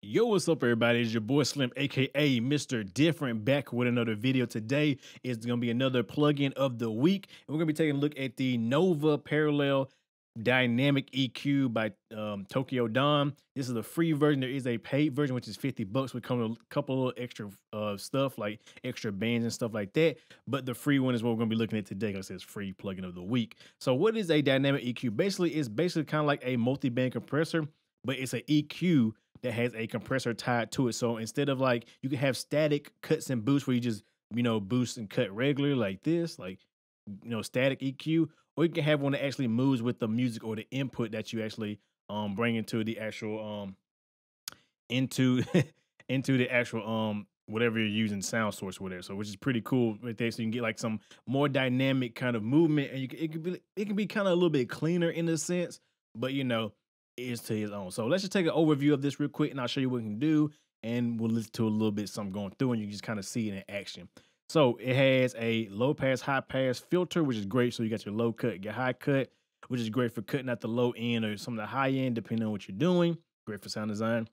Yo, what's up, everybody? It's your boy Slim, aka Mr. Different, back with another video. Today is going to be another plugin of the week. And we're going to be taking a look at the Nova Parallel Dynamic EQ by Tokyo Dawn. This is the free version. There is a paid version, which is $50, which comes with a couple of extra stuff like extra bands and stuff like that. But the free one is what we're going to be looking at today because it's free plugin of the week. So what is a dynamic EQ? Basically, it's kind of like a multi-band compressor, but it's an EQ that has a compressor tied to it. So instead of like, you can have static cuts and boosts where you just, boost and cut regular like this, like, static EQ, or you can have one that actually moves with the music or the input that you actually bring into the actual into into the actual whatever you're using, sound source or whatever. So which is pretty cool right there. So you can get like some more dynamic kind of movement, and it can be kind of a little bit cleaner in a sense, but is to his own. So let's just take an overview of this real quick, and I'll show you what we can do, and we'll listen to a little bit something going through, and you can just kind of see it in action. So it has a low pass, high pass filter, which is great. So you got your low cut, your high cut, which is great for cutting out the low end or some of the high end, depending on what you're doing. Great for sound design.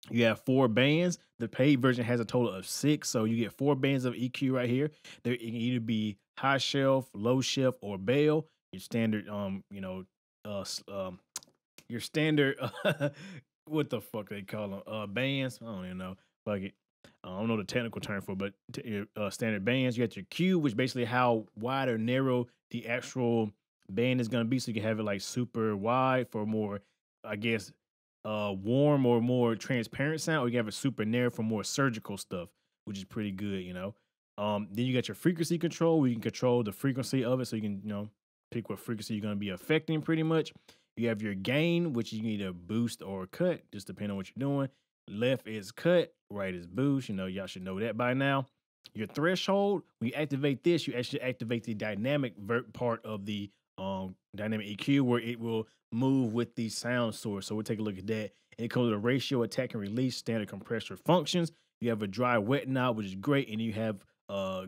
You have 4 bands. The paid version has a total of 6. So you get 4 bands of EQ right here. It can either be high shelf, low shelf, or bell. Your standard, your standard what the fuck they call them, bands. I don't even know. Fuck it. I don't know the technical term for, but your standard bands. You got your Q, which basically how wide or narrow the actual band is going to be. So you can have it like super wide for more, I guess, warm or more transparent sound, or you can have it super narrow for more surgical stuff, which is pretty good. Then you got your frequency control, where you can control the frequency of it, so you can pick what frequency you're going to be affecting pretty much. You have your gain, which you can either boost or cut, just depending on what you're doing. Left is cut, right is boost. Y'all should know that by now. Your threshold, when you activate this, you actually activate the dynamic part of the dynamic EQ, where it will move with the sound source. So we'll take a look at that. And it comes with a ratio, attack, and release, standard compressor functions. You have a dry wet knob, which is great, and you have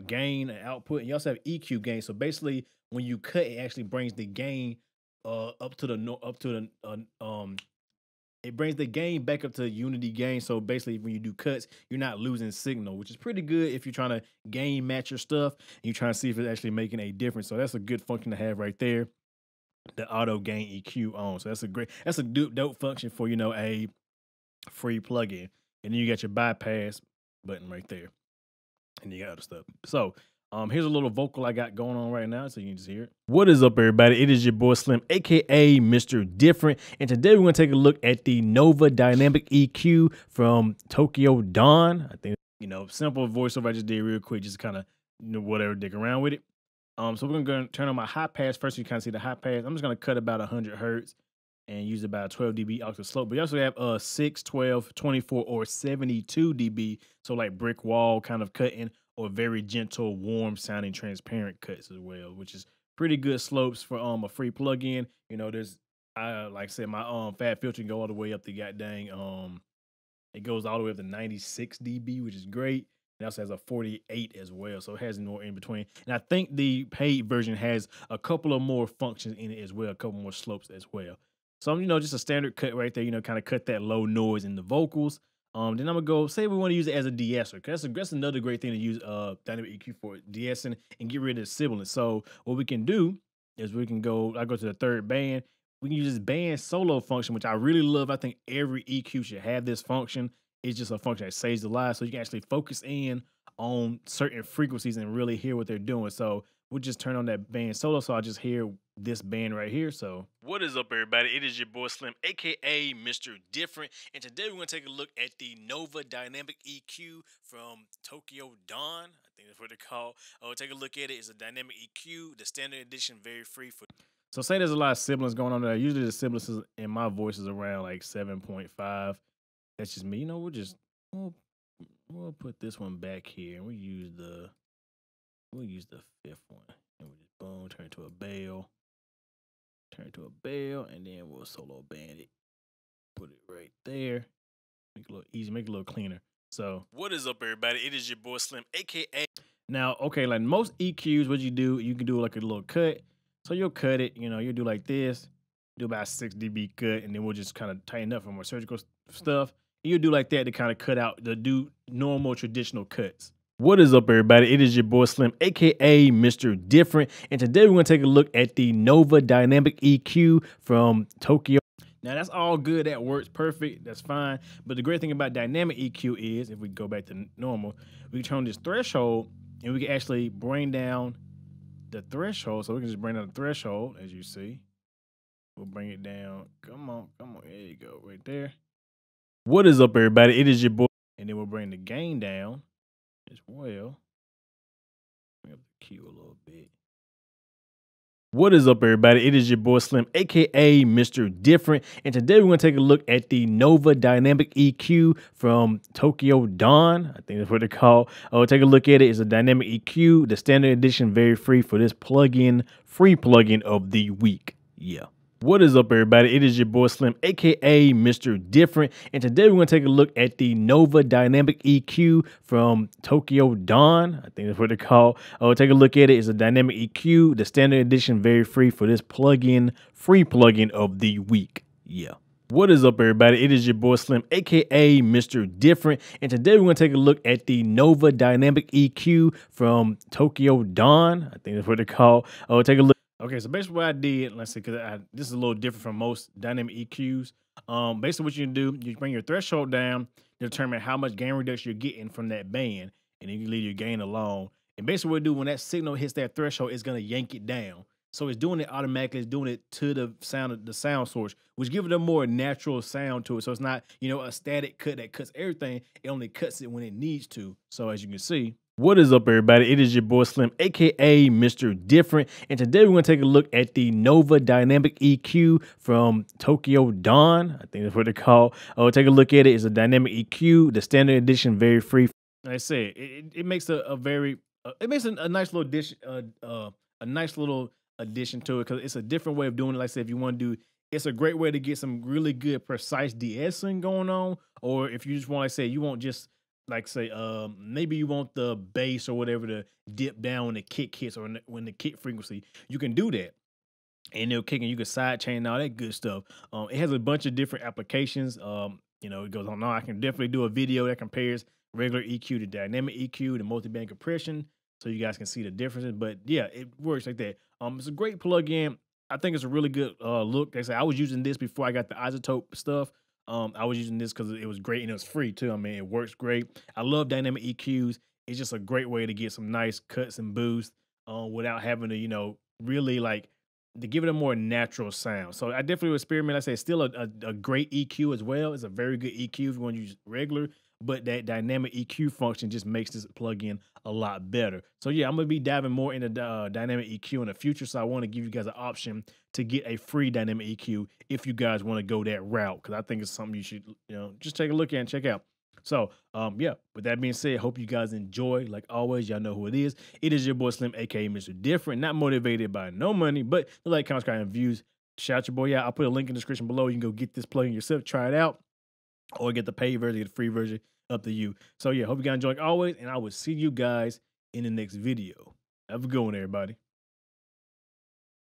gain and output. And you also have EQ gain. So basically, when you cut, it actually brings the gain it brings the gain back up to unity gain. So basically, when you do cuts, you're not losing signal, which is pretty good if you're trying to gain match your stuff and you're trying to see if it's actually making a difference. So that's a good function to have right there, the auto gain EQ on. So that's a dope function for a free plugin. And then you got your bypass button right there, and you got other stuff. So here's a little vocal I got going on right now, so you can just hear it. What is up, everybody? It is your boy Slim, aka Mr. Different, and today we're gonna take a look at the Nova Dynamic EQ from Tokyo Dawn. I think simple voiceover I just did real quick, just kind of whatever, dick around with it. So we're gonna turn on my high pass first. So you kind of see the high pass. I'm just gonna cut about 100 hertz and use about 12 dB octave slope. But you also have 6, 12, 24, or 72 dB. So like brick wall kind of cutting, or very gentle, warm sounding, transparent cuts as well, which is pretty good slopes for a free plugin. There's like I said, my fat filter can go all the way up to goddamn it goes all the way up to 96 dB, which is great. It also has a 48 as well, so it has more in between. And I think the paid version has a couple of more functions in it as well, a couple more slopes as well. So just a standard cut right there, kind of cut that low noise in the vocals. Then I'm gonna go, say we want to use it as a de-esser, because that's another great thing to use dynamic EQ for, de-essing and get rid of the sibilance. So what we can do is I go to the third band. We can use this band solo function, which I really love. I think every EQ should have this function. It's just a function that saves the live, so you can actually focus in on certain frequencies and really hear what they're doing. So we'll just turn on that band solo, so I just hear this band right here. So what is up, everybody? It is your boy Slim, aka Mr. Different, and today we're gonna take a look at the Nova Dynamic EQ from Tokyo Dawn. I think that's what they're called. Take a look at it. It's a dynamic EQ, the standard edition, very free for. So say there's a lot of sibilance going on there. Usually the sibilance in my voice is around like 7.5. That's just me. We'll put this one back here, and we'll use the 5th one, and we'll just boom, turn to a bell, and then we'll solo band it. Put it right there. Make it a little easy, make it a little cleaner. So what is up, everybody? It is your boy Slim, aka. Now, okay, like most EQs, what you can do like a little cut. So you'll cut it, you'll do like this, do about 6 dB cut, and then we'll just kind of tighten up for more surgical stuff. You do like that to kind of cut out the normal traditional cuts. What is up, everybody? It is your boy Slim, aka Mr. Different, and today we're going to take a look at the Nova Dynamic EQ from Tokyo. Now that's all good, that works perfect, that's fine. But the great thing about dynamic EQ is, if we go back to normal, we can turn this threshold and we can actually bring down the threshold. So we can just bring down the threshold, as you see. We'll bring it down. Come on, there you go, right there. What is up, everybody? It is your boy, and then we'll bring the gain down as well. Bring up the Q a little bit. What is up, everybody? It is your boy Slim, aka Mr. Different, and today we're going to take a look at the Nova Dynamic EQ from Tokyo Dawn. I think that's what they're called. Oh, take a look at it. It's a dynamic EQ, the standard edition, very free for this plugin, free plugin of the week. Yeah. What is up, everybody? It is your boy Slim, aka Mr. Different, and today we're going to take a look at the Nova Dynamic EQ from Tokyo Dawn. I think that's what they're called. Oh, take a look at it. It's a dynamic EQ, the standard edition, very free for this plugin, free plugin of the week. Yeah. What is up, everybody? It is your boy Slim, aka Mr. Different, and today we're going to take a look at the Nova Dynamic EQ from Tokyo Dawn. I think that's what they're called. Oh, take a look. Okay, so basically what I did, let's see, because this is a little different from most dynamic EQs. Basically what you can do, you bring your threshold down to determine how much gain reduction you're getting from that band, and then you leave your gain alone. And basically what it do, when that signal hits that threshold, it's going to yank it down. So it's doing it automatically. It's doing it to the sound source, which gives it a more natural sound to it. So it's not, a static cut that cuts everything. It only cuts it when it needs to. So as you can see. What is up, everybody? It is your boy Slim, aka Mr. Different, and today we're going to take a look at the Nova Dynamic EQ from Tokyo Dawn. I think that's what they're called. Oh, take a look at it. It's a dynamic EQ, the standard edition, very free. Like I said, it makes a nice little addition, a nice little addition to it, because it's a different way of doing it. Like I said, if you want to do, it's a great way to get some really good, precise de-essing going on, or if you just want, like I say, you won't just maybe you want the bass or whatever to dip down when the kick hits or when the kick frequency, you can do that. And it'll kick and you can side chain and all that good stuff. It has a bunch of different applications. It goes on. I can definitely do a video that compares regular EQ to dynamic EQ to multi-band compression, so you guys can see the differences. But yeah, it works like that. It's a great plugin. I think it's a really good look. Like I said, I was using this before I got the isotope stuff. I was using this because it was great and it was free too. I mean, it works great. I love dynamic EQs. It's just a great way to get some nice cuts and boosts without having to, really to give it a more natural sound. So I definitely would experiment. Like I say, it's still a great EQ as well. It's a very good EQ if you want to use regular, but that dynamic EQ function just makes this plugin a lot better. So yeah, I'm going to be diving more into dynamic EQ in the future. So I want to give you guys an option to get a free dynamic EQ if you guys want to go that route, because I think it's something you should, just take a look at and check out. So, yeah, with that being said, hope you guys enjoy. Like always, y'all know who it is. It is your boy Slim, aka Mr. Different, not motivated by no money, but the like, comment, subscribe, and views. Shout out your boy. Yeah, I'll put a link in the description below. You can go get this plugin yourself, try it out, or get the paid version, get the free version, up to you. So yeah, hope you guys enjoy like always, and I will see you guys in the next video. Have a good one, everybody.